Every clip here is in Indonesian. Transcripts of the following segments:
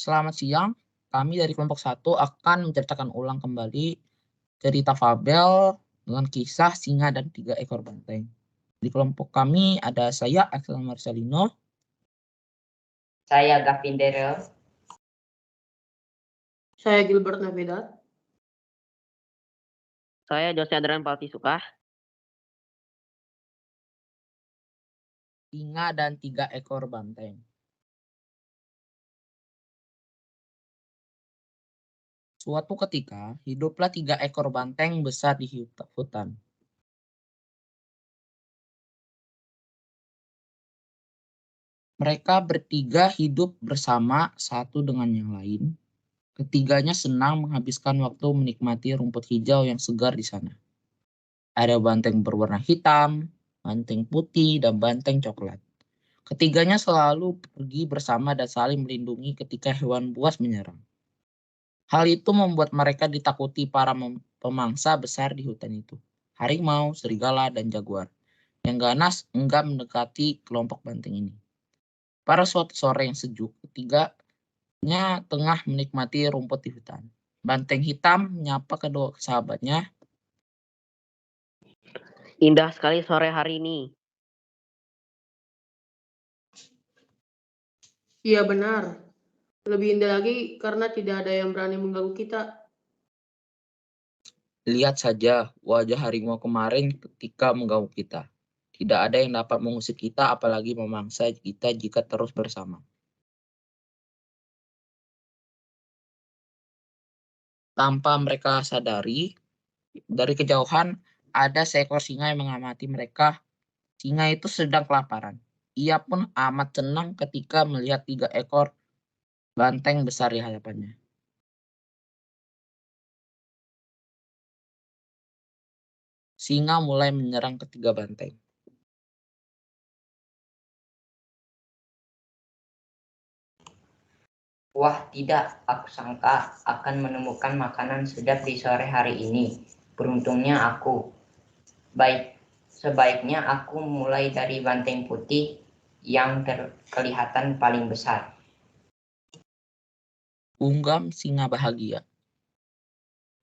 Selamat siang, kami dari kelompok 1 akan menceritakan ulang kembali cerita fabel dengan kisah singa dan 3 ekor banteng. Di kelompok kami ada saya, Axel Marcelino, Saya Gavin Daryl. Saya Gilbert Navedat. Saya Jose Adrian Paltisuka. singa dan 3 ekor banteng. Suatu ketika, hiduplah 3 ekor banteng besar di hutan. Mereka bertiga hidup bersama satu dengan yang lain. Ketiganya senang menghabiskan waktu menikmati rumput hijau yang segar di sana. Ada banteng berwarna hitam, banteng putih, dan banteng coklat. Ketiganya selalu pergi bersama dan saling melindungi ketika hewan buas menyerang. Hal itu membuat mereka ditakuti para pemangsa besar di hutan itu. Harimau, serigala, dan jaguar. Yang ganas enggan mendekati kelompok banteng ini. Pada suatu sore yang sejuk, ketiganya tengah menikmati rumput di hutan. Banteng hitam menyapa kedua sahabatnya. Indah sekali sore hari ini. Iya benar. Lebih indah lagi karena tidak ada yang berani mengganggu kita. Lihat saja wajah harimau kemarin ketika mengganggu kita. Tidak ada yang dapat mengusir kita apalagi memangsa kita jika terus bersama. Tanpa mereka sadari, dari kejauhan ada seekor singa yang mengamati mereka. Singa itu sedang kelaparan. Ia pun amat senang ketika melihat 3 ekor banteng besar di hadapannya. Singa mulai menyerang ketiga banteng. Wah, tidak. Aku sangka akan menemukan makanan sedap di sore hari ini. Beruntungnya aku. Sebaiknya aku mulai dari banteng putih yang kelihatan paling besar. Unggam singa bahagia.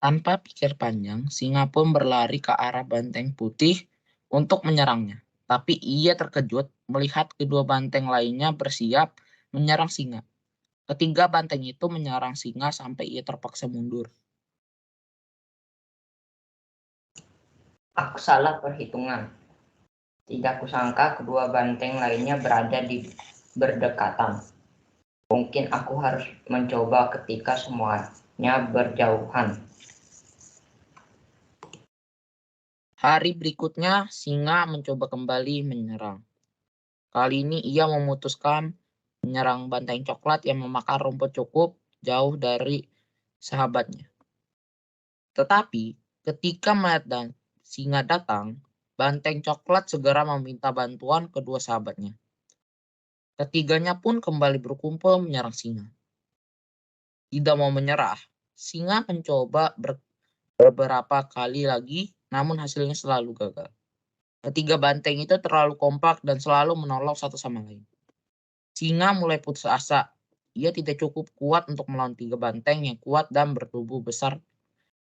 Tanpa pikir panjang, singa pun berlari ke arah banteng putih untuk menyerangnya. Tapi ia terkejut melihat kedua banteng lainnya bersiap menyerang singa. Ketiga banteng itu menyerang singa sampai ia terpaksa mundur. Aku salah perhitungan. Tidak kusangka kedua banteng lainnya berada di berdekatan. Mungkin aku harus mencoba ketika semuanya berjauhan. Hari berikutnya, singa mencoba kembali menyerang. Kali ini ia memutuskan menyerang banteng coklat yang memakan rumput cukup jauh dari sahabatnya. Tetapi ketika melihat singa datang, banteng coklat segera meminta bantuan kedua sahabatnya. Ketiganya pun kembali berkumpul menyerang singa. Tidak mau menyerah, singa mencoba beberapa kali lagi, namun hasilnya selalu gagal. Ketiga banteng itu terlalu kompak dan selalu menolong satu sama lain. Singa mulai putus asa. Ia tidak cukup kuat untuk melawan 3 banteng yang kuat dan bertubuh besar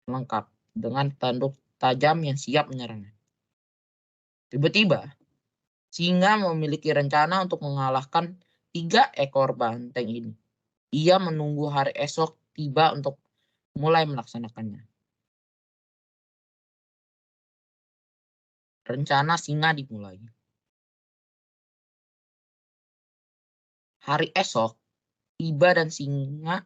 lengkap dengan tanduk tajam yang siap menyerangnya. Tiba-tiba, singa memiliki rencana untuk mengalahkan 3 ekor banteng ini. Ia menunggu hari esok tiba untuk mulai melaksanakannya. Rencana singa dimulai. Hari esok tiba dan singa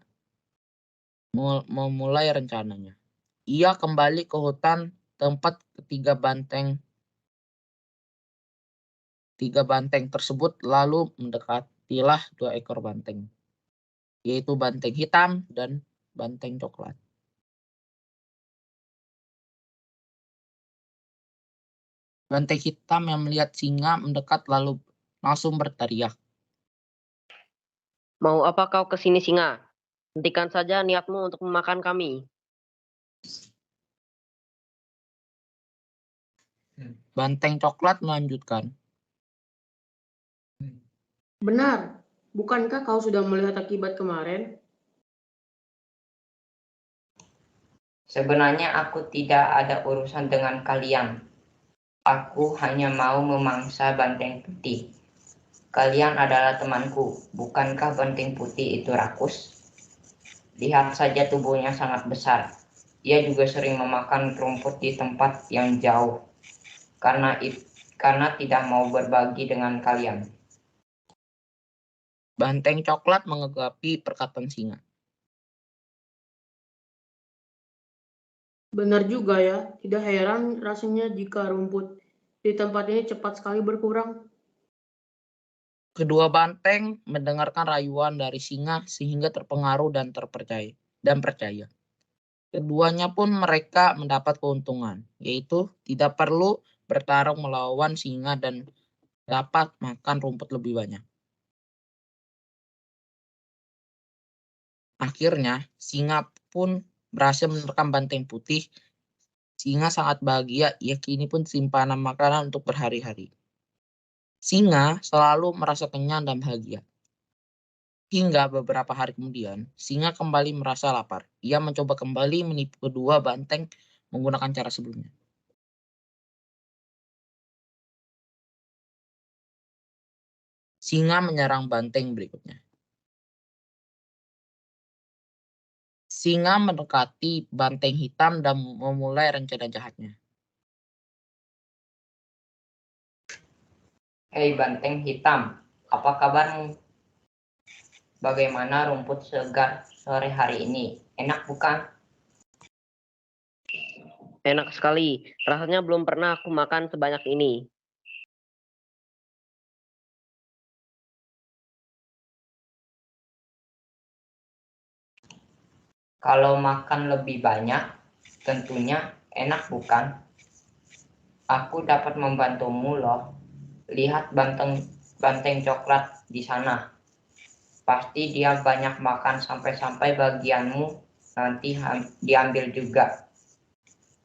memulai rencananya. Ia kembali ke hutan tempat tiga banteng tersebut lalu mendekatilah 2 ekor banteng, yaitu banteng hitam dan banteng coklat. Banteng hitam yang melihat singa mendekat lalu langsung berteriak. Mau apa kau kesini singa? Hentikan saja niatmu untuk memakan kami. Banteng coklat melanjutkan. Benar. Bukankah kau sudah melihat akibat kemarin? Sebenarnya aku tidak ada urusan dengan kalian. Aku hanya mau memangsa banteng putih. Kalian adalah temanku. Bukankah banteng putih itu rakus? Lihat saja tubuhnya sangat besar. Ia juga sering memakan rumput di tempat yang jauh. Karena tidak mau berbagi dengan kalian. Banteng coklat menanggapi perkataan singa. Benar juga ya, tidak heran rasanya jika rumput di tempat ini cepat sekali berkurang. Kedua banteng mendengarkan rayuan dari singa sehingga terpengaruh dan percaya. Keduanya pun mereka mendapat keuntungan, yaitu tidak perlu bertarung melawan singa dan dapat makan rumput lebih banyak. Akhirnya, singa pun berhasil menerkam banteng putih. Singa sangat bahagia, ia kini pun simpanan makanan untuk berhari-hari. Singa selalu merasa kenyang dan bahagia. Hingga beberapa hari kemudian, singa kembali merasa lapar. Ia mencoba kembali menipu kedua banteng menggunakan cara sebelumnya. Singa menyerang banteng berikutnya. Singa mendekati banteng hitam dan memulai rencana jahatnya. Hei banteng hitam, apa kabarmu? Bagaimana rumput segar sore hari ini? Enak bukan? Enak sekali. Rasanya belum pernah aku makan sebanyak ini. Kalau makan lebih banyak, tentunya enak bukan? Aku dapat membantumu loh. Lihat banteng coklat di sana. Pasti dia banyak makan sampai-sampai bagianmu nanti diambil juga.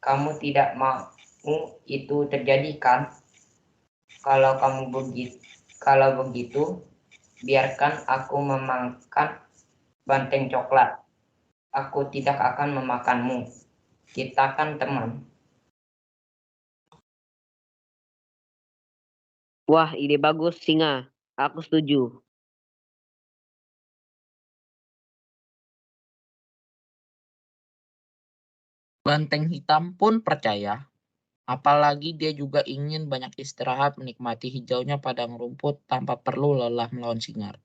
Kamu tidak mau itu terjadi kan? Kalau begitu, biarkan aku memakan banteng coklat. Aku tidak akan memakanmu. Kita kan teman. Wah, ide bagus, singa. Aku setuju. Banteng hitam pun percaya, apalagi dia juga ingin banyak istirahat menikmati hijaunya padang rumput tanpa perlu lelah melawan singa.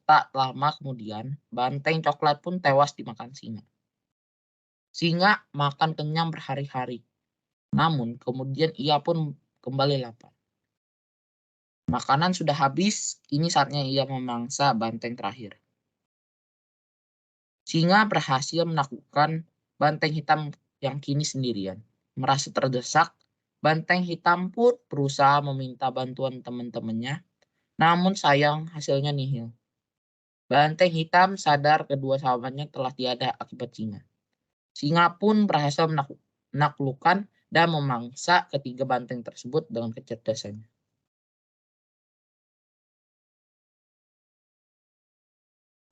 Tak lama kemudian, banteng coklat pun tewas dimakan singa. Singa makan kenyang berhari-hari, namun kemudian ia pun kembali lapar. Makanan sudah habis, kini saatnya ia memangsa banteng terakhir. Singa berhasil menaklukkan banteng hitam yang kini sendirian. Merasa terdesak, banteng hitam pun berusaha meminta bantuan teman-temannya, namun sayang hasilnya nihil. Banteng hitam sadar kedua sahabatnya telah tiada akibat singa. Singa pun berhasil menaklukkan dan memangsa ketiga banteng tersebut dengan kecerdasannya.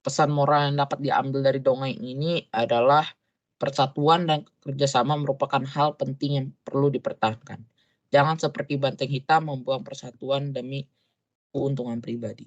Pesan moral yang dapat diambil dari dongeng ini adalah persatuan dan kerjasama merupakan hal penting yang perlu dipertahankan. Jangan seperti banteng hitam membuang persatuan demi keuntungan pribadi.